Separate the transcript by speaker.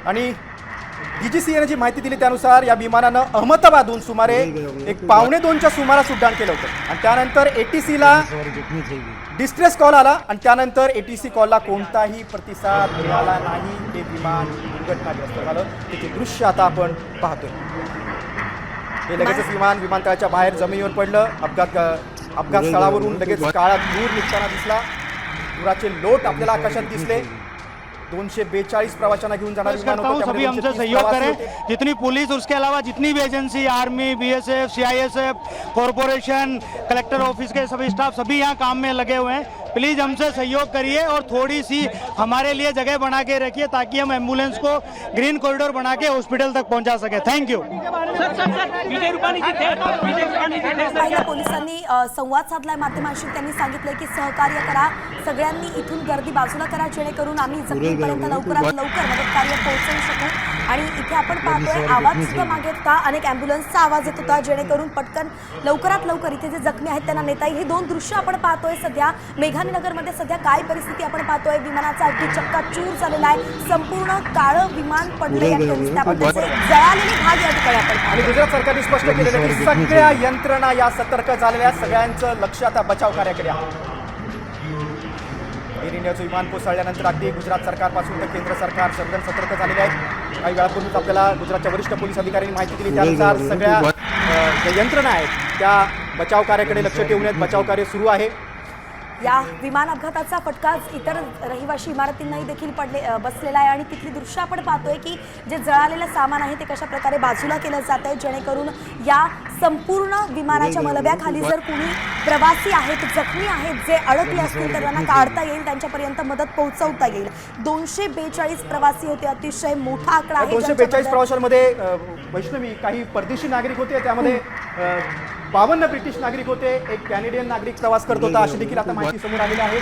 Speaker 1: आणि DGCA ने जी माहिती दिली त्यानुसार या विमानानं अहमदाबादहून सुमारे एक 1:15च्या सुमारास उड्डाण केलं होतं आणि त्यानंतर ATCला डिस्ट्रेस कॉल आला आणि त्यानंतर ATC कॉलला कोणताही प्रतिसाद मिळाला नाही. ते विमान दुर्घटनाग्रस्त झालं. त्याचे दृश्य आता आपण पाहतोय. हे लगेचच विमानतळाच्या बाहेर जमिनीवर पडलं. अपघात स्थळावरून लगेच काळा धूर निघताना दिसला. धुराचे लोट आपल्याला आकाशात दिसले. 242 प्रवाशांना घेऊन जाणार विमान होतं.
Speaker 2: सभी हमसे सहयोग करें, जितनी पुलिस उसके अलावा जितनी भी agency, army, BSF, CISF, corporation, collector office के सभी स्टाफ सभी यहाँ काम में लगे हुए हैं. प्लीज़ हमसे सहयोग करिए और थोड़ी सी हमारे लिए जगह बना के रखिए ताकि हम एम्बुलेंस को ग्रीन कॉरिडोर बना के हॉस्पिटल तक पहुंचा सके. Thank you.
Speaker 3: पहिल्या पोलिसांनी संवाद साधलाय माध्यमांशी. त्यांनी सांगितलंय की सहकार्य करा, सगळ्यांनी इथून गर्दी बाजूला करा जेणेकरून आम्ही जखमीपर्यंत लवकरात लवकर मदत कार्य पोहोचवू शकू. आणि इथे आपण पाहतोय आवाज सुद्धा मागे होता, अनेक ॲम्ब्युलन्सचा आवाज येत होता जेणेकरून पटकन लवकरात लवकर इथे जे जखमी आहेत त्यांना नेता येईल. हे दोन दृश्य आपण पाहतोय सध्या मेघानीनगरमध्ये. सध्या काय परिस्थिती आपण पाहतोय, विमानाचा अगदी चक्काचूर झालेला आहे. संपूर्ण काळं विमान पडले या ठिकाणी आपण त्याचे जळालेले भाग या ठिकाणी आपण.
Speaker 1: आणि गुजरात सरकारने स्पष्ट केलेलं की सगळ्या यंत्रणा या सतर्क झालेल्या, सगळ्यांचं लक्ष आता बचाव कार्याकडे आहे. एअर इंडियाचं विमान कोसळल्यानंतर अगदी गुजरात सरकारपासून तर केंद्र सरकार सर्वजण सतर्क झालेले आहेत. काही वेळापूर्वीच आपल्याला गुजरातच्या वरिष्ठ पोलीस अधिकाऱ्यांनी माहिती दिली त्यानुसार सगळ्या ज्या यंत्रणा आहेत त्या बचाव कार्याकडे लक्ष ठेवून आहेत. बचाव कार्य सुरू आहे.
Speaker 3: या विमान अपघाताचा फटका इतर रहिवाशी इमारतींनाही देखील बसलेला आहे. आणि तिथली दृश्य आपण पाहतोय की जे जळालेलं सामान आहे ते कशा प्रकारे बाजूला केलं जात आहे जेणेकरून या संपूर्ण विमानाच्या मलब्याखाली जर कुणी प्रवासी आहेत, जखमी आहेत, जे अडकले असतील तर त्यांना काढता येईल, त्यांच्यापर्यंत मदत पोहोचवता येईल. 242 प्रवासी होते. अतिशय मोठा आकडा आहे.
Speaker 1: 242 प्रवाशांमध्ये वैष्णवी काही परदेशी नागरिक होते, त्यामध्ये 52 ब्रिटिश नागरिक होते, एक कॅनेडियन नागरिक प्रवास करत होता अशी देखील आता माहिती समोर आलेली आहे.